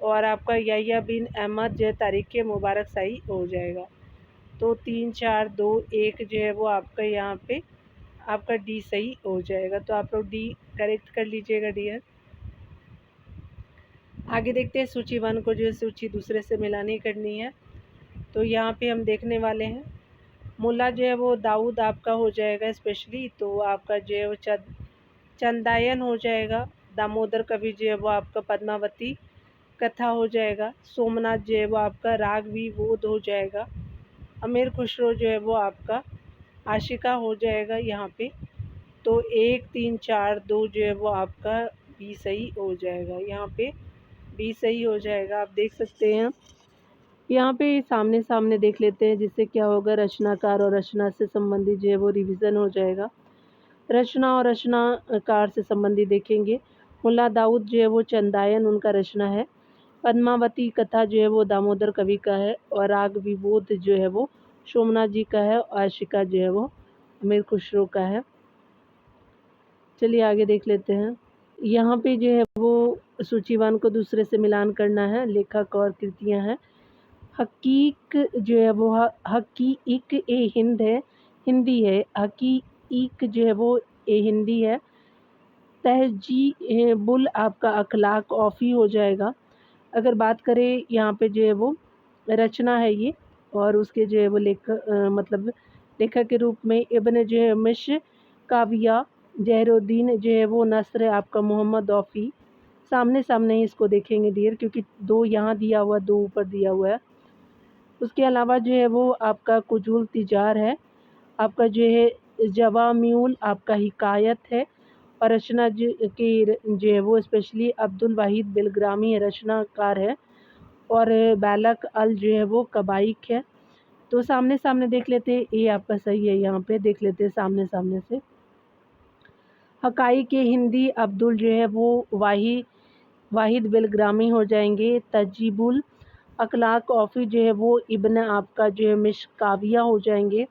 और आपका याहिया बिन अहमद जो है तारीख़ मुबारक शाही हो जाएगा। तो 3, 4, 2, 1 जो है वो आपका यहाँ पे आपका डी सही हो जाएगा। तो आप लोग डी करेक्ट कर लीजिएगा डियर। आगे देखते हैं सूची 1 को जो है सूची दूसरे से मिलानी करनी है। तो यहाँ पे हम देखने वाले हैं मुल्ला जो है वो दाऊद आपका हो जाएगा स्पेशली। तो आपका जो है वो चंदायन हो जाएगा। दामोदर कवि जो है वो आपका पद्मावती कथा हो जाएगा। सोमनाथ जो है वो आपका राग भी बोध हो जाएगा। अमीर खुसरो जो है वो आपका आशिका हो जाएगा यहाँ पे। तो 1, 3, 4, 2 जो है वो आपका बी सही हो जाएगा। यहाँ पे बी सही हो जाएगा। आप देख सकते हैं यहाँ पे सामने सामने देख लेते हैं, जिससे क्या होगा रचनाकार और रचना से संबंधित जो है वो रिवीजन हो जाएगा। रचना और रचनाकार से संबंधित देखेंगे। मुल्ला दाऊद जो है वो चंदायन उनका रचना है। पद्मावती कथा जो है वो दामोदर कवि का है। और राग विबोध जो है वो सोमनाथ जी का है। और आशिका जो है वो अमीर खुसरो का है। चलिए आगे देख लेते हैं। यहाँ पे जो है वो सूची 1 को दूसरे से मिलान करना है। लेखक और कृतियाँ हैं। हकीक जो है वो हकीक ए हिंद है, हिंदी है। हकीक जो है वो ए हिंदी है। तहजीबुल आपका अखलाक ऑफ़ी हो जाएगा। अगर बात करें यहाँ पे जो है वो रचना है ये, और उसके जो है वो मतलब लेखक के रूप में इब्न जो है मिश काविया, ज़हरुद्दीन जो है वो नस्र आपका मोहम्मद औफ़ी। सामने सामने ही इसको देखेंगे डियर, क्योंकि 2 यहाँ दिया हुआ, 2 ऊपर दिया हुआ है। उसके अलावा जो है वो आपका कुजूल तिजार है, आपका जो है जवामिउल आपका हिकायत है, और रचना जो है वो स्पेशली अब्दुल वाहिद बिलग्रामी रचनाकार है, और बैलक अल जो है वो कबाइक है। तो सामने सामने देख लेते हैं, ये आपका सही है, यहाँ पे देख लेते हैं सामने सामने से। हकाई के हिंदी अब्दुल जो है वो वाहिद बिलग्रामी हो जाएंगे। तजीबुल अखलाक ऑफ़ी जो है वो इब्न आपका जो है मिशकाविया हो जाएंगे,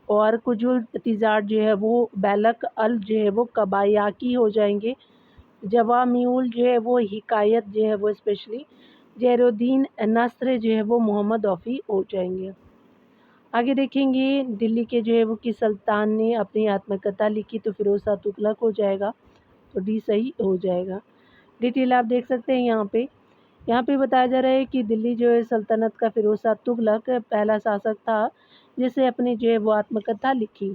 और कुजुल तिजार जो है वो बैलक अल जो है वो कबायाकी हो जाएंगे। जवामिउल जो है वो हिकायत जो है वो स्पेशली ज़हरुद्दीन नस्र जो है वो मोहम्मद औफ़ी हो जाएंगे। आगे देखेंगे दिल्ली के जो है वो किस सुल्तान ने अपनी आत्मकथा लिखी, तो फिरोज़ शाह तुगलक हो जाएगा, तो डी सही हो जाएगा। डिटेल आप देख सकते हैं यहाँ पे बताया जा रहा है कि दिल्ली जो है सल्तनत का फिरोज़ शाह तुगलक पहला शासक था जिसने अपनी जो है वो आत्मकथा लिखी।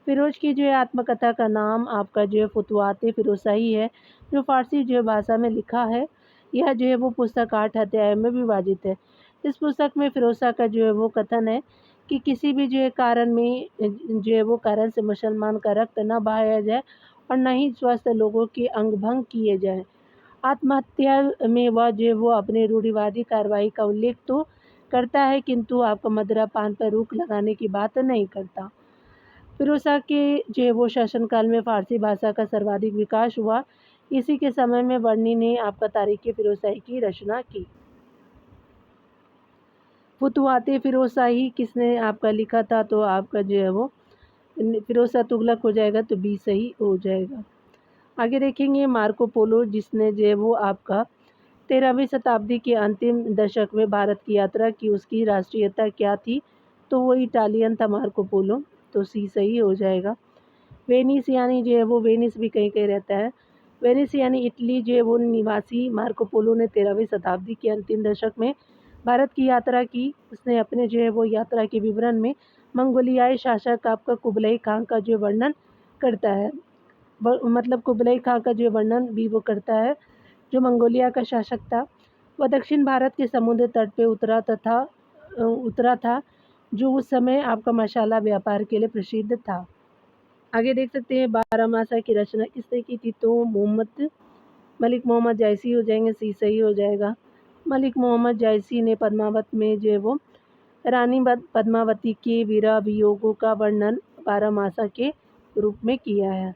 फिरोज की जो है आत्मकथा का नाम आपका जो है फुतवात फ़िरोज़शाही है, जो फ़ारसी जो है भाषा में लिखा है। यह जो है वो पुस्तक 8 अध्याय में विभाजित है। इस पुस्तक में फिरोज़ शाह का जो है वो कथन है कि किसी भी जो है कारण में जो है वो कारण से मुसलमान का रक्त न बहाया जाए, और न ही स्वस्थ लोगों के अंग भंग किए जाएँ। आत्महत्या में वह जो है वो अपने रूढ़िवादी कार्रवाई का उल्लेख तो करता है, किंतु आपका मदिरा पान पर रोक लगाने की बात नहीं करता। फिरोज़ शाह के जो है वो शासनकाल में फ़ारसी भाषा का सर्वाधिक विकास हुआ। इसी के समय में वर्णी ने आपका तारीख़ फ़िरोज़शाही की रचना की। फुतवात फ़िरोज़शाही किसने आपका लिखा था, तो आपका जो है वो फिरोज़ शाह तुगलक हो जाएगा, तो बी सही हो जाएगा। आगे देखेंगे मार्को पोलो, जिसने जो है वो आपका 13वीं शताब्दी के अंतिम दशक में भारत की यात्रा की, उसकी राष्ट्रीयता क्या थी, तो वो इटालियन था मार्को पोलो, तो सी सही हो जाएगा। वेनिस यानी जो है वो वेनिस भी कहीं कहीं रहता है, वेनिस यानी इटली जो है वो निवासी मार्को पोलो ने 13वीं शताब्दी के अंतिम दशक में भारत की यात्रा की। उसने अपने जो है वो यात्रा के विवरण में मंगोलियाई शासक आपका कुबलई खान का जो वर्णन करता है, मतलब कुबलई खां का जो वर्णन भी वो करता है, जो मंगोलिया का शासक था। वह दक्षिण भारत के समुद्र तट पे उतरा था, जो उस समय आपका मसाला व्यापार के लिए प्रसिद्ध था। आगे देख सकते हैं बारामासा की रचना किसने की थी, तो मलिक मोहम्मद जायसी हो जाएंगे, सी सही हो जाएगा। मलिक मोहम्मद जायसी ने पद्मावत में जो है वो रानी पद्मावती के वीराभियोगों का वर्णन बारामासा के रूप में किया है।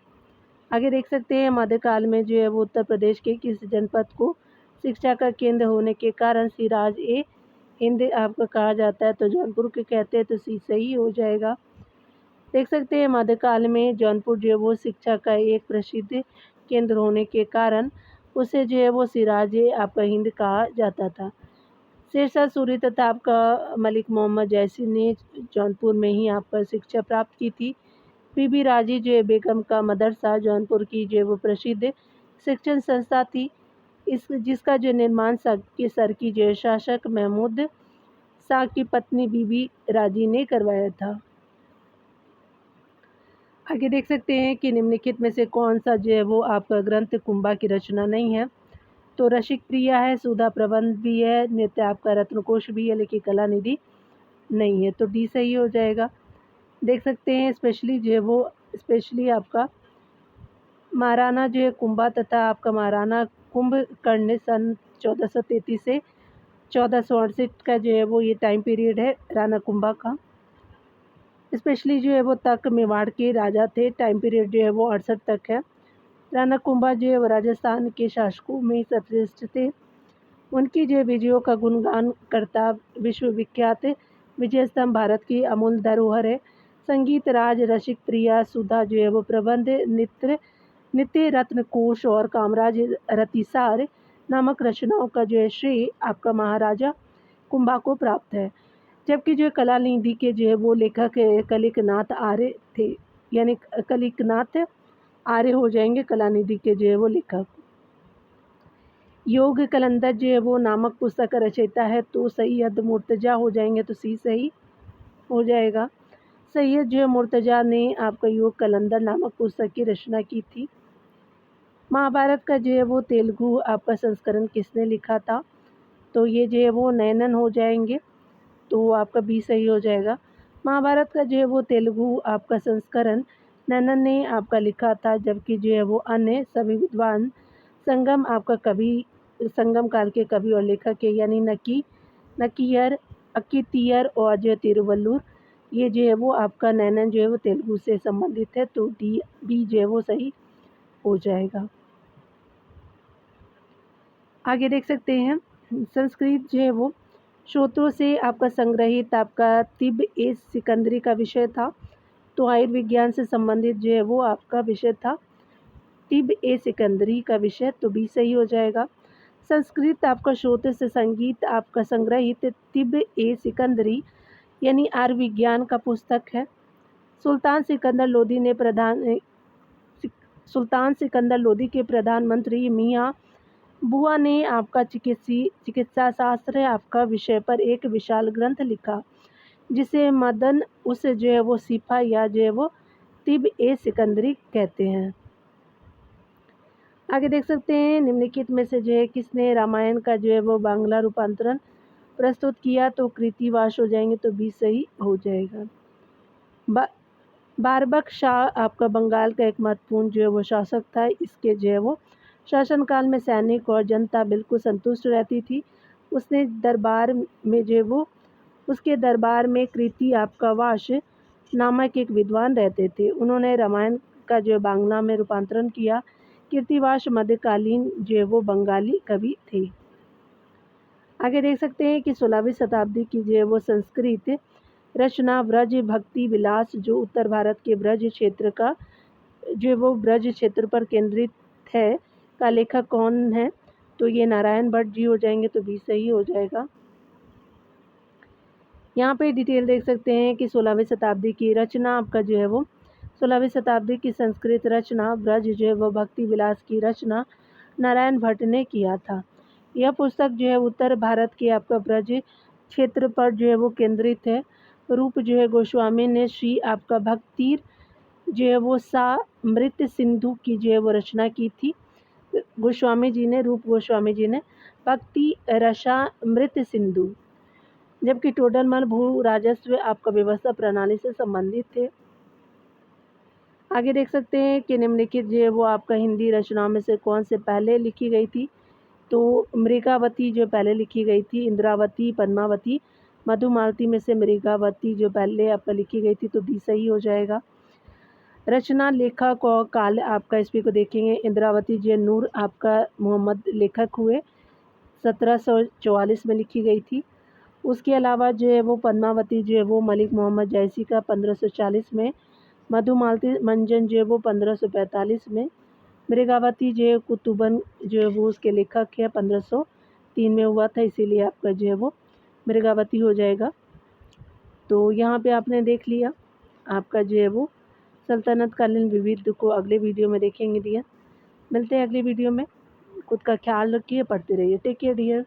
आगे देख सकते हैं मध्यकाल में जो है वो उत्तर प्रदेश के किस जनपद को शिक्षा का केंद्र होने के कारण सिराज ए हिंद आपको कहा जाता है, तो जौनपुर के कहते हैं, तो सी सही हो जाएगा। देख सकते हैं मध्यकाल में जौनपुर जो है वो शिक्षा का एक प्रसिद्ध केंद्र होने के कारण उसे जो है वो सिराज ए आपका हिंद कहा जाता था। शेरशाह सूरी तथा आपका मलिक मोहम्मद जैसी ने जौनपुर में ही आपका शिक्षा प्राप्त की थी। बीबी राजी जो है बेगम का मदरसा जौनपुर की जो है वो प्रसिद्ध शिक्षण संस्था थी, इस जिसका जो निर्माण सर की जो शासक महमूद शाह की पत्नी बीबी राजी ने करवाया था। आगे देख सकते हैं कि निम्नलिखित में से कौन सा जो है वो आपका ग्रंथ कुंभा की रचना नहीं है, तो रसिक प्रिया है, सुधा प्रबंध भी है, नृत्य आपका रत्नकोश भी है, लेकिन कला निधि नहीं है, तो डी सही हो जाएगा। देख सकते हैं स्पेशली आपका महाराणा जो है कुंभा तथा आपका महाराणा कुंभकर्ण ने सन 1433 से 1468 का जो है वो ये टाइम पीरियड है राणा कुंभा का। स्पेशली जो है वो तक मेवाड़ के राजा थे, टाइम पीरियड जो है वो 68 तक है। राणा कुंभा जो है वो राजस्थान के शासकों में सर्वश्रेष्ठ थे। उनकी जो विजयों का गुणगान करता विश्वविख्यात विजय स्तंभ भारत की अमूल धरोहर है। संगीत राज रसिक प्रिया सुधा जो है वो प्रबंध नित्य रत्नकोश और कामराज रतिसार नामक रचनाओं का जो है श्रेय आपका महाराजा कुंभा को प्राप्त है। जबकि जो कला निधि के जो है वो लेखक कलिकनाथ आर्य थे, यानी कलिकनाथ आर्य हो जाएंगे कलानिधि के जो है वो लेखक। योग कलंदर जो है वो नामक पुस्तक का रचयिता है, तो सैयद मुर्तज़ा हो जाएंगे, तो सी सही हो जाएगा। सैयद जो है मुर्तज़ा ने आपका योग कलंदर नामक पुस्तक की रचना की थी। महाभारत का जो है वो तेलुगु आपका संस्करण किसने लिखा था, तो ये जो है वो नैनन हो जाएंगे, तो आपका बी सही हो जाएगा। महाभारत का जो है वो तेलुगु आपका संस्करण नैनन ने आपका लिखा था, जबकि जो है वो अन्य सभी विद्वान संगम काल के कवि और लेखक है, यानी नकीयर, अक्कीतीयर और जो है तिरुवल्लुर, ये जो है वो आपका नैनन जो है वो तेलुगु से संबंधित है, तो डी बी जो है वो सही हो जाएगा। आगे देख सकते हैं, संस्कृत जो है वो स्रोतों से आपका संग्रहित आपका तिब ए सिकंदरी का विषय था, तो आयुर्विज्ञान से संबंधित जो है वो आपका विषय था तिब ए सिकंदरी का विषय, तो बी सही हो जाएगा। संस्कृत आपका स्रोत से संगीत आपका संग्रहित तिब ए सिकंदरी यानी आयुर्विज्ञान का पुस्तक है। सुल्तान सिकंदर लोदी के प्रधानमंत्री मियाँ बुआ ने आपका चिकित्सा शास्त्र आपका विषय पर एक विशाल ग्रंथ लिखा, जिसे मदन उस जो है वो सिफा या जो है वो तिब ए सिकंदरी कहते हैं। आगे देख सकते हैं, निम्नलिखित में से जो है किसने रामायण का जो है वो बांग्ला रूपांतरण प्रस्तुत किया, तो कृतिवास हो जाएंगे, तो बी सही हो जाएगा। बारबक शाह आपका बंगाल का एक महत्वपूर्ण जो है वो शासक था। इसके जो है वो शासनकाल में सैनिक और जनता बिल्कुल संतुष्ट रहती थी। उसके दरबार में कृति आपका वाश नामक एक विद्वान रहते थे। उन्होंने रामायण का जो बांग्ला में रूपांतरण किया। कीर्तिवास मध्यकालीन जो है वो बंगाली कवि थे। आगे देख सकते हैं कि 16वीं शताब्दी की जो है वो संस्कृत रचना ब्रज भक्ति विलास जो उत्तर भारत के ब्रज क्षेत्र का जो है वो ब्रज क्षेत्र पर केंद्रित है का लेखक कौन है, तो ये नारायण भट्ट जी हो जाएंगे, तो बी सही हो जाएगा। यहाँ पे डिटेल देख सकते हैं कि 16वीं शताब्दी की रचना आपका जो है वो 16वीं शताब्दी की संस्कृत रचना ब्रज जो है वो भक्ति विलास की रचना नारायण भट्ट ने किया था। यह पुस्तक जो है उत्तर भारत के आपका ब्रज क्षेत्र पर जो है वो केंद्रित है। रूप जो है गोस्वामी ने श्री आपका भक्तिर जो है वो सा मृत सिंधु की जो है वो रचना की थी। रूप गोस्वामी जी ने भक्ति रसा मृत सिंधु, जबकि टोडरमल भू राजस्व आपका व्यवस्था प्रणाली से संबंधित थे। आगे देख सकते हैं कि निम्नलिखित जो है वो आपका हिंदी रचनाओं में से कौन से पहले लिखी गई थी, तो मृगावती जो पहले लिखी गई थी, इंद्रावती, पद्मावती, मधुमालती में से मृगावती जो पहले आपका लिखी गई थी, तो बी सही हो जाएगा। रचना लेखक और काल आपका इस को देखेंगे। इंद्रावती जो नूर आपका मोहम्मद लेखक हुए, 1744 में लिखी गई थी। उसके अलावा जो है वो पद्मावती जो है वो मलिक मोहम्मद जैसी का 1540 में, मधुमालती मंजन जो है वो 1545 में, मृगावती जो है कुतुबन जो है वो उसके लेखक है, 1503 में हुआ था, इसीलिए आपका जो है वो मृगावती हो जाएगा। तो यहाँ पे आपने देख लिया आपका जो है वो सल्तनत कालीन विविध को अगले वीडियो में देखेंगे डियर। मिलते हैं अगले वीडियो में। खुद का ख्याल रखिए, पढ़ते रहिए। Take care dear.